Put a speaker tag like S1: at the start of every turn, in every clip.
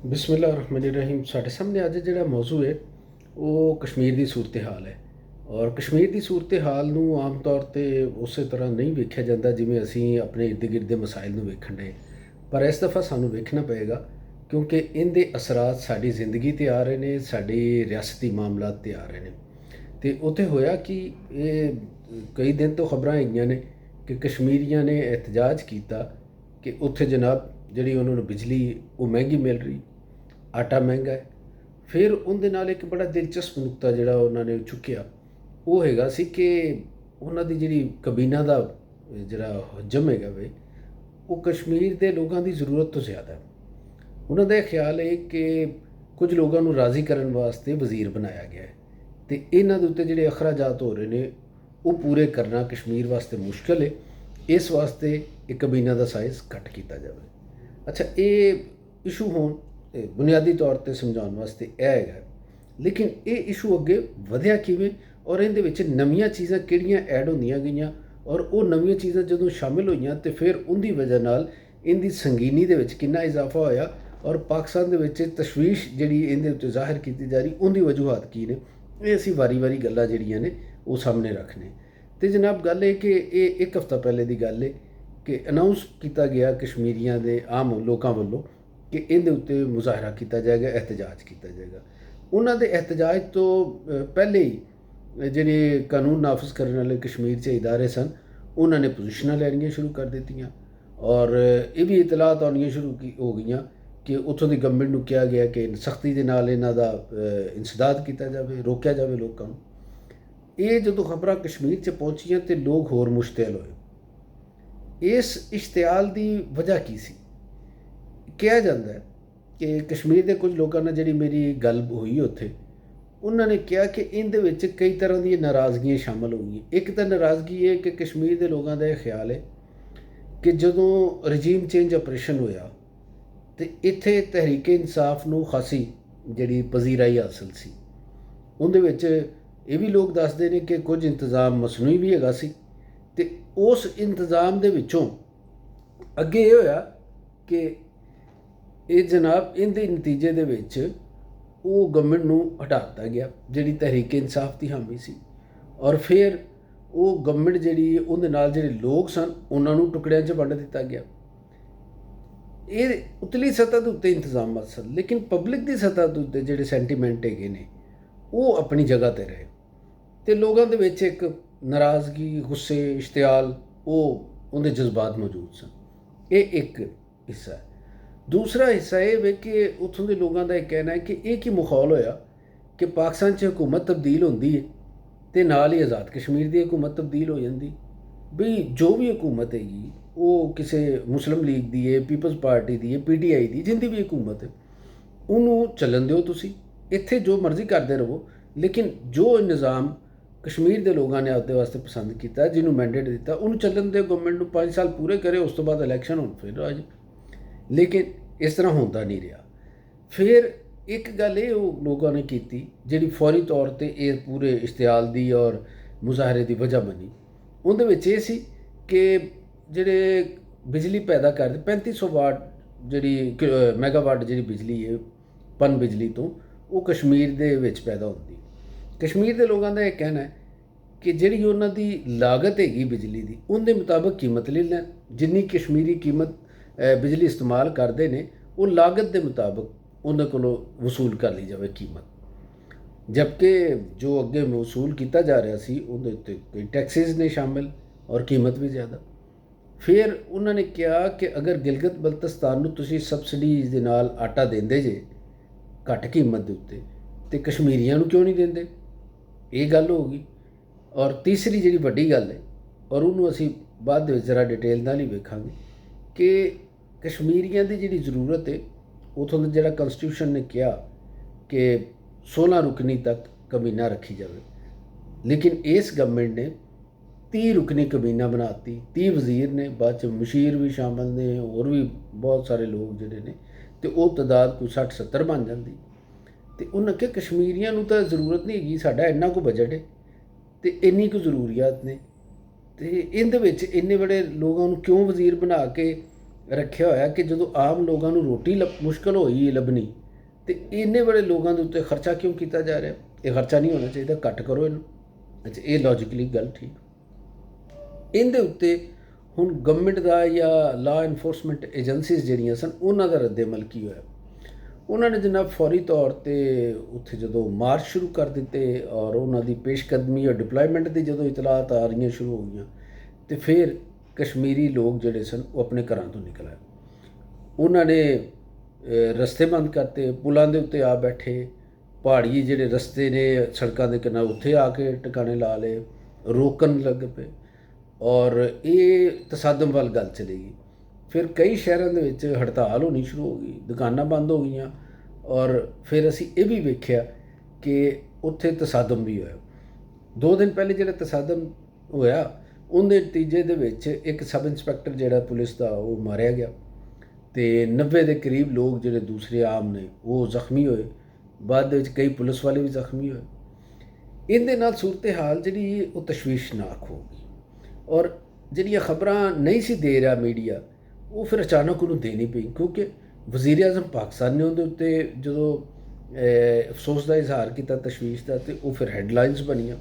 S1: बिस्मिल्लाहिर्रहमानिर्रहीम। साढ़े सामने अज जिहड़ा मौजू है वो कश्मीर की सूरत हाल है। और कश्मीर की सूरत हाल नूं आम तौर पर उस तरह नहीं वेख्या जाता जिमें असी अपने इर्द गिर्द के मसाइल नूं वेखण डे, पर इस दफ़ा सानूं वेखना पएगा क्योंकि इनके असरात साडी जिंदगी ते आ रहे हैं, साडी रियासती मामलात ते आ रहे हैं। तो उत्थे होया कि कई दिन तो खबरां आईयां ने कि कश्मीरियां ने एहतजाज किया कि उत्थे जनाब जी उन्होंने बिजली वो महंगी मिल रही, आटा महंगा है। फिर उनके नाल एक बड़ा दिलचस्प नुकता जिहड़ा उन्होंने चुक्या वो हैगा सी कि उन्हां दी जिहड़ी कबीना दा जिहड़ा हजम हैगा वे वो कश्मीर के लोगों की जरूरत तो ज़्यादा है। उन्हों का ख्याल है कि कुछ लोगों को राज़ी करने वास्ते वज़ीर बनाया गया है, तो इन्हां दे उत्ते जिहड़े अखराजात हो रहे हैं वो पूरे करना कश्मीर वास्ते मुश्किल है। इस वास्ते एक कबीना का साइज़ घट किया जाए। अच्छा, ये इशू होण बुनियादी तौर पर समझाने वास्ते यह है, लेकिन ये इशू अगे वधिया किवें और इहदे विच नवीं चीज़ां किहड़ियां ऐड होंदियां गईयां और वो नवीं चीज़ां जदों शामिल होईयां तो फिर उनकी वजह नाल इनकी संगीनी दे विच कितना इजाफा होया और पाकिस्तान दे विच तशवीश जिहड़ी इहदे उत्ते ज़ाहिर की जा रही उनकी वजूहात की ने, ये असीं वारी वारी गल्लां जिहड़ियां ने वो सामने रखने। तो जनाब गल है कि ये एक हफ्ता पहले की गल है कि अनाउंस किया गया कश्मीरियों के आम लोगों वालों कि इहदे उत्ते मुजाहरा किया जाएगा, एहतजाज किया जाएगा। उन्होंने दे एहतजाज तो पहले ही जिहड़े कानून नाफज करने वाले कश्मीर के इदारे सन उन्होंने पोजिशनां लैनियां शुरू कर दित्तियां और ये भी इतलात आनियां शुरू हो गई कि उत्थों की गवर्नमेंट नूं कहा गया कि सख्ती दे नाल इन्हां दा इंसदाद किया जाए, रोकया जाए लोगों को। ये जो खबरां कश्मीर च पहुँचियां तो लोग होर मुश्तैल होए। इस इश्तियाल की वजह की सी? कहा जाता है कि कश्मीर के कुछ लोगों ने जी मेरी गल हुई उत्थे उन्होंने कहा कि इनदे विच कई तरह की नाराज़गियाँ शामिल हो गई। एक तो नाराज़गी है कि कश्मीर के लोगों का यह ख्याल है कि जदों रजीम चेंज ऑपरेशन होया तो इत्थे तहरीक इंसाफ नूं खासी जिहड़ी पजीराई हासिल सी। उहदे विच ये भी लोग दसदे ने कि कुछ इंतज़ाम मसनूई भी हैगा सी। ते उस इंतज़ाम दे विचों अगे ये होया कि ये जनाब इनके नतीजे दे विच वो गवर्नमेंट नूं हटा दिता गया जिहड़ी तहरीक इंसाफ की हामी सी, और फिर वो गवर्नमेंट जिहड़ी उहदे नाल जिहड़े लोग सन उन्हां नूं टुकड़ियां 'च वंड दिता गया। ये उतली सतह के उत्ते इंतजाम सन, लेकिन पब्लिक की सतह के उत्ते जिहड़े सेंटीमेंट हैगे ने वो अपनी जगह पर रहे। तो लोगों के विच एक नाराज़गी, गुस्से, इश्तियाल वो उनके जज्बात मौजूद सन। ये एक हिस्सा है। दूसरा हिस्सा ये वे कि उत्थों के लोगों का यह कहना है कि एक ही माहौल होया कि पाकिस्तान से हुकूमत तब्दील होंदी है तो नाल ही आज़ाद कश्मीर की हुकूमत तब्दील हो जाती। भी जो भी हुकूमत हैगी वो किसी मुस्लिम लीग की है, पीपल्स पार्टी की है, PTI की जिंदी भी हुकूमत है उन्होंने चलन दो, तुसी इत्थे जो मर्जी करते रहो, लेकिन जो निज़ाम कश्मीर के लोगों ने आपके वास्ते पसंद किया, जिन्होंने मैंडेट दिता उन्होंने चलन दो। गवर्नमेंट को 5 साल पूरे करे, उस तो बाद इलैक्शन हो फिर आ जाए, लेकिन इस तरह होता नहीं रहा। फिर एक गल ये लोगों ने की जी फौरी तौर पर यह पूरे इश्तियाल की और मुजाहरे की वजह बनी। उनदे विच ये सी कि जिहड़े बिजली पैदा करते 3500 वाट जी मैगावाट जी बिजली है पन बिजली तो वो कश्मीर दे विच पैदा होती। कश्मीर के लोगों का यह कहना है कि जिहड़ी उन्हां दी लागत हैगी बिजली की उनके मुताबिक कीमत ले लैन, जिन्नी कश्मीरी कीमत बिजली इस्तेमाल करते हैं वो लागत के मुताबिक उन्होंने को वसूल कर ली जाए कीमत, जबकि जो अगे वसूल किया जा रहा सी उहदे उत्ते कोई टैक्सिस ने शामिल और कीमत भी ज़्यादा। फिर उन्होंने कहा कि अगर गिलगित बल्तिस्तान नूं तुसीं सबसिडीज़ दे नाल आटा देंदे जे घट कीमत के उत्ते तो कश्मीरियों क्यों नहीं देंदे, ये गल होगी। और तीसरी जी वड्डी गल है और उन्होंने असीं बाद में ज़रा डिटेल नाल ही वेखांगे कि कश्मीरियों की जी जरूरत है उतों का जो कॉन्स्टिट्यूशन ने कहा कि 16 रुकनी तक कमीना रखी जाए, लेकिन इस गवर्नमेंट ने 30 रुकनी कमीना बनाती। 30 वजीर ने, बाद मुशीर भी शामिल ने, और भी बहुत सारे लोग जोड़े ने, तो वो तादाद कोई 60-70 बन जाती। तो उन्हें कहा कश्मीरियों तो जरूरत नहीं हैगी, साडा इन्ना को बजट है तो इन्नी को जरूरियात ने, तो इनदे विच इन्ने बड़े लोगों क्यों वजीर बना के ਰੱਖਿਆ ਹੋਇਆ ਕਿ ਜਦੋਂ ਆਮ ਲੋਕਾਂ ਨੂੰ ਰੋਟੀ ਮੁਸ਼ਕਲ ਹੋਈ ਲੱਭਣੀ, ਤੇ ਇੰਨੇ ਬੜੇ ਲੋਕਾਂ ਦੇ ਉੱਤੇ ਖਰਚਾ ਕਿਉਂ ਕੀਤਾ ਜਾ ਰਿਹਾ? ਇਹ ਖਰਚਾ ਨਹੀਂ ਹੋਣਾ ਚਾਹੀਦਾ, ਘੱਟ ਕਰੋ ਇਹਨੂੰ। ਅੱਛਾ, ਇਹ ਲੌਜੀਕਲੀ ਗੱਲ ਠੀਕ। ਇਹਦੇ ਉੱਤੇ ਹੁਣ ਗਵਰਨਮੈਂਟ ਦਾ ਜਾਂ ਲਾ ਇਨਫੋਰਸਮੈਂਟ ਏਜੰਸੀਜ਼ ਜਿਹੜੀਆਂ ਸਨ, ਉਹਨਾਂ ਦਾ ਰੱਦ ਅਮਲ ਕੀ ਹੋਇਆ? ਉਹਨਾਂ ਨੇ ਜਨਾਬ ਫੌਰੀ ਤੌਰ 'ਤੇ ਉੱਥੇ ਜਦੋਂ ਮਾਰਚ ਸ਼ੁਰੂ ਕਰ ਦਿੱਤੇ ਔਰ ਉਹਨਾਂ ਦੀ ਪੇਸ਼ਕਦਮੀ ਔਰ ਡਿਪਲੋਇਮੈਂਟ ਦੀ ਜਦੋਂ ਇਤਲਾਤ ਆ ਰਹੀਆਂ ਸ਼ੁਰੂ ਹੋ ਗਈਆਂ, ਤੇ ਫਿਰ ਕਸ਼ਮੀਰੀ ਲੋਕ ਜਿਹੜੇ ਸਨ ਉਹ ਆਪਣੇ ਘਰਾਂ ਤੋਂ ਨਿਕਲ ਆਏ। ਉਹਨਾਂ ਨੇ ਰਸਤੇ ਬੰਦ ਕਰਤੇ, ਪੁਲਾਂ ਦੇ ਉੱਤੇ ਆ ਬੈਠੇ, ਪਹਾੜੀ ਜਿਹੜੇ ਰਸਤੇ ਨੇ ਸੜਕਾਂ ਦੇ ਕਿਨਾਰੇ ਉੱਥੇ ਆ ਕੇ ਟਿਕਾਣੇ ਲਾ ਲਏ, ਰੋਕਣ ਲੱਗ ਪਏ, ਔਰ ਇਹ ਤਸਾਦਮ ਵੱਲ ਗੱਲ ਚਲੀ ਗਈ। ਫਿਰ ਕਈ ਸ਼ਹਿਰਾਂ ਦੇ ਵਿੱਚ ਹੜਤਾਲ ਹੋਣੀ ਸ਼ੁਰੂ ਹੋ ਗਈ, ਦੁਕਾਨਾਂ ਬੰਦ ਹੋ ਗਈਆਂ, ਔਰ ਫਿਰ ਅਸੀਂ ਇਹ ਵੀ ਵੇਖਿਆ ਕਿ ਉੱਥੇ ਤਸਾਦਮ ਵੀ ਹੋਇਆ। 2 ਦਿਨ ਪਹਿਲੇ ਜਿਹੜਾ ਤਸਾਦਮ ਹੋਇਆ, ਉਹਦੇ ਨਤੀਜੇ ਦੇ ਵਿੱਚ ਇੱਕ ਸਬ ਇੰਸਪੈਕਟਰ ਜਿਹੜਾ ਪੁਲਿਸ ਦਾ ਉਹ ਮਾਰਿਆ ਗਿਆ, ਅਤੇ 90 ਦੇ ਕਰੀਬ ਲੋਕ ਜਿਹੜੇ ਦੂਸਰੇ ਆਮ ਨੇ ਉਹ ਜ਼ਖਮੀ ਹੋਏ। ਬਾਅਦ ਦੇ ਵਿੱਚ ਕਈ ਪੁਲਿਸ ਵਾਲੇ ਵੀ ਜ਼ਖਮੀ ਹੋਏ। ਇਹਦੇ ਨਾਲ ਸੂਰਤ ਹਾਲ ਜਿਹੜੀ ਉਹ ਤਸ਼ਵੀਸ਼ਨਾਕ ਹੋ ਗਈ, ਔਰ ਜਿਹੜੀਆਂ ਖਬਰਾਂ ਨਹੀਂ ਸੀ ਦੇ ਰਿਹਾ ਮੀਡੀਆ, ਉਹ ਫਿਰ ਅਚਾਨਕ ਉਹਨੂੰ ਦੇਣੀ ਪਈ, ਕਿਉਂਕਿ ਵਜ਼ੀਰ ਆਜ਼ਮ ਪਾਕਿਸਤਾਨ ਨੇ ਉਹਦੇ ਉੱਤੇ ਜਦੋਂ ਅਫਸੋਸ ਦਾ ਇਜ਼ਹਾਰ ਕੀਤਾ, ਤਸ਼ਵੀਸ਼ ਦਾ, ਅਤੇ ਉਹ ਫਿਰ ਹੈਡਲਾਈਨਸ ਬਣੀਆਂ।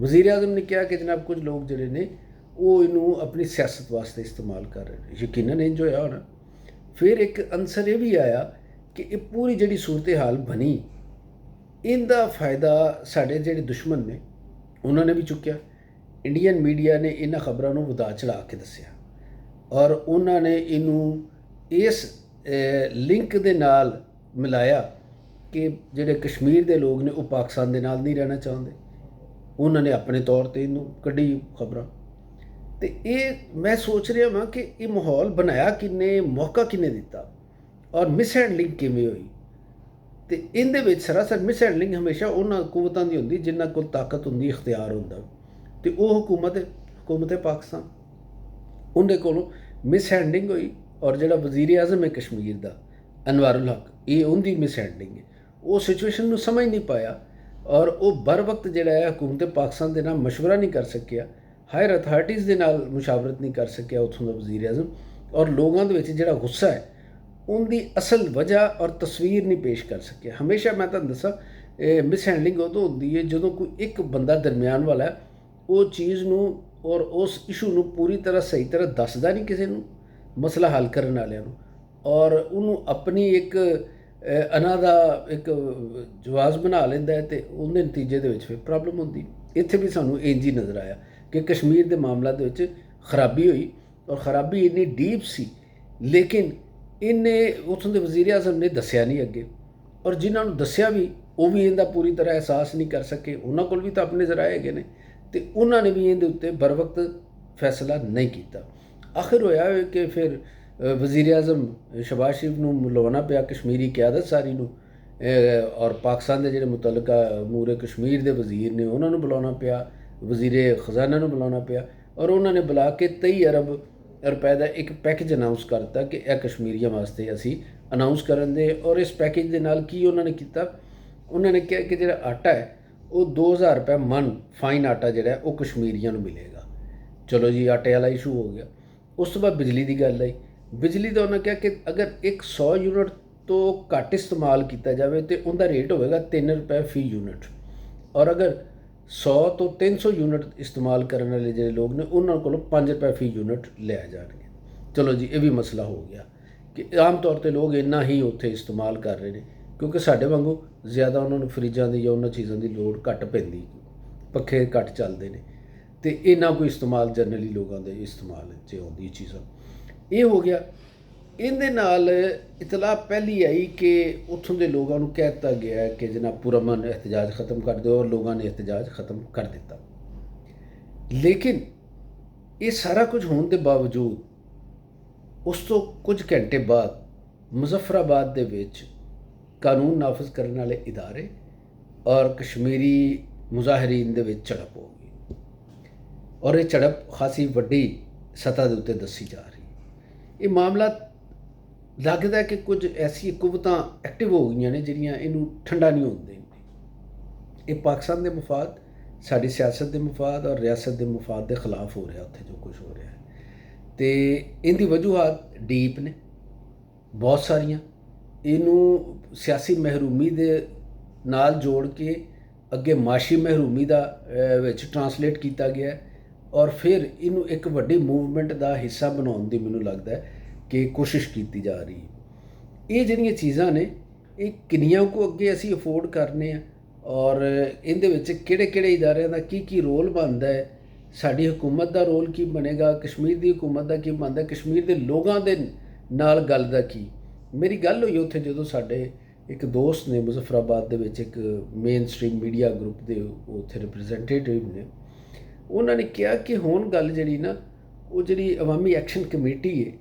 S1: ਵਜ਼ੀਰ ਆਜ਼ਮ ਨੇ ਕਿਹਾ ਕਿ ਜਨਾਬ ਕੁਝ ਲੋਕ ਜਿਹੜੇ ਨੇ ਉਹ ਇਹਨੂੰ ਆਪਣੀ ਸਿਆਸਤ ਵਾਸਤੇ ਇਸਤੇਮਾਲ ਕਰ ਰਹੇ ਨੇ। ਯਕੀਨਨ ਇੰਝ ਹੋਇਆ ਹੋਣਾ। ਫਿਰ ਇੱਕ ਅਨਸਰ ਇਹ ਵੀ ਆਇਆ ਕਿ ਇਹ ਪੂਰੀ ਜਿਹੜੀ ਸੂਰਤ ਹਾਲ ਬਣੀ, ਇਹਦਾ ਫਾਇਦਾ ਸਾਡੇ ਜਿਹੜੇ ਦੁਸ਼ਮਣ ਨੇ ਉਹਨਾਂ ਨੇ ਵੀ ਚੁੱਕਿਆ। ਇੰਡੀਅਨ ਮੀਡੀਆ ਨੇ ਇਹਨਾਂ ਖਬਰਾਂ ਨੂੰ ਵਧਾ ਚੜ੍ਹਾ ਕੇ ਦੱਸਿਆ, ਔਰ ਉਹਨਾਂ ਨੇ ਇਹਨੂੰ ਇਸ ਲਿੰਕ ਦੇ ਨਾਲ ਮਿਲਾਇਆ ਕਿ ਜਿਹੜੇ ਕਸ਼ਮੀਰ ਦੇ ਲੋਕ ਨੇ ਉਹ ਪਾਕਿਸਤਾਨ ਦੇ ਨਾਲ ਨਹੀਂ ਰਹਿਣਾ ਚਾਹੁੰਦੇ। ਉਹਨਾਂ ਨੇ ਆਪਣੇ ਤੌਰ 'ਤੇ ਇਹਨੂੰ ਕੱਢੀ ਖਬਰਾਂ। ਅਤੇ ਇਹ ਮੈਂ ਸੋਚ ਰਿਹਾ ਵਾਂ ਕਿ ਇਹ ਮਾਹੌਲ ਬਣਾਇਆ ਕਿਹਨੇ, ਮੌਕਾ ਕਿਹਨੇ ਦਿੱਤਾ, ਔਰ ਮਿਸਹੈਂਡਲਿੰਗ ਕਿਵੇਂ ਹੋਈ? ਅਤੇ ਇਹਦੇ ਵਿੱਚ ਸਰਾਸਰ ਮਿਸਹੈਂਡਲਿੰਗ ਹਮੇਸ਼ਾ ਉਹਨਾਂ ਹਕੂਮਤਾਂ ਦੀ ਹੁੰਦੀ ਜਿਨ੍ਹਾਂ ਕੋਲ ਤਾਕਤ ਹੁੰਦੀ, ਇਖਤਿਆਰ ਹੁੰਦਾ, ਅਤੇ ਉਹ ਹਕੂਮਤ ਪਾਕਿਸਤਾਨ, ਉਹਦੇ ਕੋਲੋਂ ਮਿਸਹੈਂਡਲਿੰਗ ਹੋਈ। ਔਰ ਜਿਹੜਾ ਵਜ਼ੀਰ ਆਜ਼ਮ ਹੈ ਕਸ਼ਮੀਰ ਦਾ, ਅਨਵਾਰੁਲ ਹਕ, ਇਹ ਉਹਦੀ ਮਿਸਹੈਂਡਲਿੰਗ ਹੈ। ਉਹ ਸਿਚੁਏਸ਼ਨ ਨੂੰ ਸਮਝ ਨਹੀਂ ਪਾਇਆ, ਔਰ ਉਹ ਬਰ ਵਕਤ ਜਿਹੜਾ ਹੈ ਹਕੂਮਤ ਪਾਕਿਸਤਾਨ ਦੇ ਨਾਲ ਮਸ਼ਵਰਾ ਨਹੀਂ ਕਰ ਸਕਿਆ, ਹਾਇਰ ਅਥਾਰਟੀਜ਼ ਦੇ ਨਾਲ ਮੁਸ਼ਾਵਰਤ ਨਹੀਂ ਕਰ ਸਕਿਆ ਉੱਥੋਂ ਦਾ ਵਜ਼ੀਰ ਆਜ਼ਮ, ਔਰ ਲੋਕਾਂ ਦੇ ਵਿੱਚ ਜਿਹੜਾ ਗੁੱਸਾ ਹੈ ਉਹਦੀ ਅਸਲ ਵਜ੍ਹਾ ਔਰ ਤਸਵੀਰ ਨਹੀਂ ਪੇਸ਼ ਕਰ ਸਕਿਆ। ਹਮੇਸ਼ਾ ਮੈਂ ਤੁਹਾਨੂੰ ਦੱਸਾਂ, ਮਿਸਹੈਂਡਲਿੰਗ ਉਦੋਂ ਹੁੰਦੀ ਹੈ ਜਦੋਂ ਕੋਈ ਇੱਕ ਬੰਦਾ ਦਰਮਿਆਨ ਵਾਲਾ ਉਹ ਚੀਜ਼ ਨੂੰ ਔਰ ਉਸ ਇਸ਼ੂ ਨੂੰ ਪੂਰੀ ਤਰ੍ਹਾਂ ਸਹੀ ਤਰ੍ਹਾਂ ਦੱਸਦਾ ਨਹੀਂ ਕਿਸੇ ਨੂੰ, ਮਸਲਾ ਹੱਲ ਕਰਨ ਵਾਲਿਆਂ ਨੂੰ, ਔਰ ਉਹਨੂੰ ਆਪਣੀ ਇੱਕ ਅਨਾ ਦਾ ਇੱਕ ਜਵਾਜ਼ ਬਣਾ ਲੈਂਦਾ ਹੈ, ਅਤੇ ਉਹਦੇ ਨਤੀਜੇ ਦੇ ਵਿੱਚ ਫਿਰ ਪ੍ਰੋਬਲਮ ਹੁੰਦੀ। ਇੱਥੇ ਵੀ ਸਾਨੂੰ ਇੰਝ ਹੀ ਨਜ਼ਰ ਆਇਆ ਕਿ ਕਸ਼ਮੀਰ ਦੇ ਮਾਮਲਾ ਦੇ ਵਿੱਚ ਖਰਾਬੀ ਹੋਈ, ਔਰ ਖਰਾਬੀ ਇੰਨੀ ਡੀਪ ਸੀ, ਲੇਕਿਨ ਇਹਨੇ ਉੱਥੋਂ ਦੇ ਵਜ਼ੀਰ ਆਜ਼ਮ ਨੇ ਦੱਸਿਆ ਨਹੀਂ ਅੱਗੇ, ਔਰ ਜਿਨ੍ਹਾਂ ਨੂੰ ਦੱਸਿਆ ਵੀ ਉਹ ਵੀ ਇਹਦਾ ਪੂਰੀ ਤਰ੍ਹਾਂ ਅਹਿਸਾਸ ਨਹੀਂ ਕਰ ਸਕੇ। ਉਹਨਾਂ ਕੋਲ ਵੀ ਤਾਂ ਆਪਣੇ ਜ਼ਰਾਏ ਹੈਗੇ ਨੇ, ਅਤੇ ਉਹਨਾਂ ਨੇ ਵੀ ਇਹਦੇ ਉੱਤੇ ਬਰ ਵਕਤ ਫੈਸਲਾ ਨਹੀਂ ਕੀਤਾ। ਆਖਿਰ ਹੋਇਆ ਕਿ ਫਿਰ ਵਜ਼ੀਰ ਆਜ਼ਮ ਸ਼ਹਬਾਜ਼ ਸ਼ਰੀਫ ਨੂੰ ਬੁਲਾਉਣਾ ਪਿਆ, ਕਸ਼ਮੀਰੀ ਕਿਆਦਤ ਸਾਰੀ ਨੂੰ, ਔਰ ਪਾਕਿਸਤਾਨ ਦੇ ਜਿਹੜੇ ਮੁਤੱਲਕਾ ਅਮੂਰ ਕਸ਼ਮੀਰ ਦੇ ਵਜ਼ੀਰ ਨੇ ਉਹਨਾਂ ਨੂੰ ਬੁਲਾਉਣਾ ਪਿਆ, ਵਜ਼ੀਰ ਖਜ਼ਾਨਾ ਨੂੰ ਬੁਲਾਉਣਾ ਪਿਆ, ਔਰ ਉਹਨਾਂ ਨੇ ਬੁਲਾ ਕੇ 23 ਅਰਬ ਰੁਪਏ ਦਾ ਇੱਕ ਪੈਕੇਜ ਅਨਾਊਂਸ ਕਰ ਦਿੱਤਾ ਕਿ ਇਹ ਕਸ਼ਮੀਰੀਆਂ ਵਾਸਤੇ ਅਸੀਂ ਅਨਾਊਂਸ ਕਰਨ ਦੇ। ਔਰ ਇਸ ਪੈਕੇਜ ਦੇ ਨਾਲ ਕੀ ਉਹਨਾਂ ਨੇ ਕੀਤਾ, ਉਹਨਾਂ ਨੇ ਕਿਹਾ ਕਿ ਜਿਹੜਾ ਆਟਾ ਹੈ ਉਹ 2000 ਰੁਪਏ ਮਨ ਫਾਈਨ ਆਟਾ ਜਿਹੜਾ ਉਹ ਕਸ਼ਮੀਰੀਆਂ ਨੂੰ ਮਿਲੇਗਾ। ਚਲੋ ਜੀ, ਆਟੇ ਵਾਲਾ ਇਸ਼ੂ ਹੋ ਗਿਆ। ਉਸ ਤੋਂ ਬਾਅਦ ਬਿਜਲੀ ਦੀ ਗੱਲ ਆਈ। ਬਿਜਲੀ ਦਾ ਉਹਨਾਂ ਕਿਹਾ ਕਿ ਅਗਰ 100 ਯੂਨਿਟ ਤੋਂ ਘੱਟ ਇਸਤੇਮਾਲ ਕੀਤਾ ਜਾਵੇ ਤਾਂ ਉਹਦਾ ਰੇਟ ਹੋਵੇਗਾ 3 ਰੁਪਏ ਫੀ ਯੂਨਿਟ, ਔਰ ਅਗਰ 100 ਤੋਂ 300 ਯੂਨਿਟ ਇਸਤੇਮਾਲ ਕਰਨ ਵਾਲੇ ਜਿਹੜੇ ਲੋਕ ਨੇ ਉਹਨਾਂ ਕੋਲੋਂ 5 ਰੁਪਏ ਫੀ ਯੂਨਿਟ ਲਿਆ ਜਾਣਗੇ। ਚਲੋ ਜੀ, ਇਹ ਵੀ ਮਸਲਾ ਹੋ ਗਿਆ ਕਿ ਆਮ ਤੌਰ 'ਤੇ ਲੋਕ ਇੰਨਾ ਹੀ ਉੱਥੇ ਇਸਤੇਮਾਲ ਕਰ ਰਹੇ ਨੇ, ਕਿਉਂਕਿ ਸਾਡੇ ਵਾਂਗੂ ਜ਼ਿਆਦਾ ਉਹਨਾਂ ਨੂੰ ਫਰਿੱਜਾਂ ਦੀ ਜਾਂ ਉਹਨਾਂ ਚੀਜ਼ਾਂ ਦੀ ਲੋੜ ਘੱਟ ਪੈਂਦੀ, ਪੱਖੇ ਘੱਟ ਚੱਲਦੇ ਨੇ, ਅਤੇ ਇਹਨਾਂ ਕੋਈ ਇਸਤੇਮਾਲ ਜਨਰਲੀ ਲੋਕਾਂ ਦੇ ਇਸਤੇਮਾਲ 'ਚ ਆਉਂਦੀ ਚੀਜ਼ਾਂ। ਇਹ ਹੋ ਗਿਆ। ਇਹਦੇ ਨਾਲ ਇਤਲਾਹ ਪਹਿਲੀ ਆਈ ਕਿ ਉੱਥੋਂ ਦੇ ਲੋਕਾਂ ਨੂੰ ਕਹਿ ਦਿੱਤਾ ਗਿਆ ਕਿ ਜਨਾਬ ਪੁਰਅਮਨ ਇਹਤਜਾਜ ਖ਼ਤਮ ਕਰ ਦਿਓ, ਔਰ ਲੋਕਾਂ ਨੇ ਇਹਤਜਾਜ ਖ਼ਤਮ ਕਰ ਦਿੱਤਾ। ਲੇਕਿਨ ਇਹ ਸਾਰਾ ਕੁਝ ਹੋਣ ਦੇ ਬਾਵਜੂਦ ਉਸ ਤੋਂ ਕੁਝ ਘੰਟੇ ਬਾਅਦ ਮੁਜ਼ੱਫਰਾਬਾਦ ਦੇ ਵਿੱਚ ਕਾਨੂੰਨ ਨਾਫਜ਼ ਕਰਨ ਵਾਲੇ ਇਦਾਰੇ ਔਰ ਕਸ਼ਮੀਰੀ ਮੁਜ਼ਾਹਰੀਨ ਦੇ ਵਿੱਚ ਝੜਪ ਹੋ ਗਈ, ਔਰ ਇਹ ਝੜਪ ਖਾਸੀ ਵੱਡੀ ਸਤ੍ਹਾ ਦੇ ਉੱਤੇ ਦੱਸੀ ਜਾ ਰਹੀ। ਇਹ ਮਾਮਲਾ ਲੱਗਦਾ ਕਿ ਕੁਝ ਐਸੀ ਕੁਵਤਾਂ ਐਕਟਿਵ ਹੋ ਗਈਆਂ ਨੇ ਜਿਹੜੀਆਂ ਇਹਨੂੰ ਠੰਡਾ ਨਹੀਂ ਹੋਣ ਦੇਣਗੇ। ਇਹ ਪਾਕਿਸਤਾਨ ਦੇ ਮਫਾਦ, ਸਾਡੀ ਸਿਆਸਤ ਦੇ ਮਫਾਦ ਔਰ ਰਿਆਸਤ ਦੇ ਮਫਾਦ ਦੇ ਖਿਲਾਫ ਹੋ ਰਿਹਾ ਉੱਥੇ ਜੋ ਕੁਝ ਹੋ ਰਿਹਾ ਹੈ। ਤੇ ਇਹਦੀ ਵਜੂਹਾਤ ਡੀਪ ਨੇ ਬਹੁਤ ਸਾਰੀਆਂ। ਇਹਨੂੰ ਸਿਆਸੀ ਮਹਿਰੂਮੀ ਦੇ ਨਾਲ ਜੋੜ ਕੇ ਅੱਗੇ ਮਾਸ਼ੀ ਮਹਿਰੂਮੀ ਦਾ ਵਿੱਚ ਟਰਾਂਸਲੇਟ ਕੀਤਾ ਗਿਆ ਔਰ ਫਿਰ ਇਹਨੂੰ ਇੱਕ ਵੱਡੀ ਮੂਵਮੈਂਟ ਦਾ ਹਿੱਸਾ ਬਣਾਉਣ ਦੀ ਮੈਨੂੰ ਲੱਗਦਾ ਹੈ ਕਿ ਕੋਸ਼ਿਸ਼ ਕੀਤੀ ਜਾ ਰਹੀ ਹੈ। ਇਹ ਜਿਹੜੀਆਂ ਚੀਜ਼ਾਂ ਨੇ ਇਹ ਕਿੰਨੀਆਂ ਕੁ ਅੱਗੇ ਅਸੀਂ ਅਫੋਰਡ ਕਰਨੇ ਆ ਔਰ ਇਹਦੇ ਵਿੱਚ ਕਿਹੜੇ ਕਿਹੜੇ ਇਦਾਰਿਆਂ ਦਾ ਕੀ ਰੋਲ ਬਣਦਾ ਹੈ, ਸਾਡੀ ਹਕੂਮਤ ਦਾ ਰੋਲ ਕੀ ਬਣੇਗਾ, ਕਸ਼ਮੀਰ ਦੀ ਹਕੂਮਤ ਦਾ ਕੀ ਬਣਦਾ, ਕਸ਼ਮੀਰ ਦੇ ਲੋਕਾਂ ਦੇ ਨਾਲ ਗੱਲ ਦਾ ਕੀ। ਮੇਰੀ ਗੱਲ ਹੋਈ ਉੱਥੇ ਜਦੋਂ ਸਾਡੇ ਇੱਕ ਦੋਸਤ ਨੇ ਮੁਜ਼ੱਫਰਾਬਾਦ ਦੇ ਵਿੱਚ ਇੱਕ ਮੇਨ ਸਟ੍ਰੀਮ ਮੀਡੀਆ ਗਰੁੱਪ ਦੇ ਉੱਥੇ ਰਿਪਰੈਜ਼ੈਂਟੇਟਿਵ ਨੇ, ਉਹਨਾਂ ਨੇ ਕਿਹਾ ਕਿ ਹੁਣ ਗੱਲ ਜਿਹੜੀ ਨਾ ਉਹ ਜਿਹੜੀ ਅਵਾਮੀ ਐਕਸ਼ਨ ਕਮੇਟੀ ਹੈ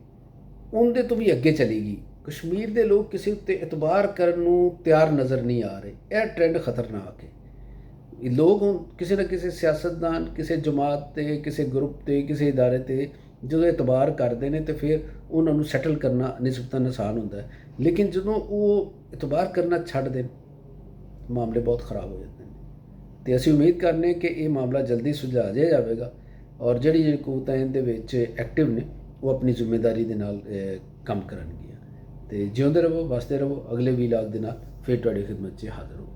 S1: ਉਹਦੇ ਤੋਂ ਵੀ ਅੱਗੇ ਚਲੀ ਗਈ। ਕਸ਼ਮੀਰ ਦੇ ਲੋਕ ਕਿਸੇ ਉੱਤੇ ਇਤਬਾਰ ਕਰਨ ਨੂੰ ਤਿਆਰ ਨਜ਼ਰ ਨਹੀਂ ਆ ਰਹੇ। ਇਹ ਟ੍ਰੈਂਡ ਖਤਰਨਾਕ ਹੈ। ਇਹ ਲੋਕ ਹੁਣ ਕਿਸੇ ਨਾ ਕਿਸੇ ਸਿਆਸਤਦਾਨ, ਕਿਸੇ ਜਮਾਤ 'ਤੇ, ਕਿਸੇ ਗਰੁੱਪ 'ਤੇ, ਕਿਸੇ ਇਦਾਰੇ 'ਤੇ ਜਦੋਂ ਇਤਬਾਰ ਕਰਦੇ ਨੇ ਤਾਂ ਫਿਰ ਉਹਨਾਂ ਨੂੰ ਸੈਟਲ ਕਰਨਾ ਨਿਸਬਤਨ ਆਸਾਨ ਹੁੰਦਾ ਹੈ। ਲੇਕਿਨ ਜਦੋਂ ਉਹ ਇਤਬਾਰ ਕਰਨਾ ਛੱਡ ਦੇਣ ਮਾਮਲੇ ਬਹੁਤ ਖਰਾਬ ਹੋ ਜਾਂਦੇ ਨੇ। ਅਤੇ ਅਸੀਂ ਉਮੀਦ ਕਰਨੇ ਕਿ ਇਹ ਮਾਮਲਾ ਜਲਦੀ ਸੁਲਝਾਇਆ ਜਾਵੇਗਾ ਔਰ ਜਿਹੜੀ ਕੂਵਤਾਂ ਇਹਦੇ ਵਿੱਚ ਐਕਟਿਵ ਨੇ ਉਹ ਆਪਣੀ ਜ਼ਿੰਮੇਦਾਰੀ ਦੇ ਨਾਲ ਕੰਮ ਕਰਨਗੀਆਂ। ਅਤੇ ਜਿਉਂਦੇ ਰਹੋ, ਵਸਦੇ ਰਹੋ। ਅਗਲੇ ਵੀਲਾਗ ਦੇ ਨਾਲ ਫਿਰ ਤੁਹਾਡੀ ਖਿਦਮਤ 'ਚ ਹਾਜ਼ਰ ਹੋ।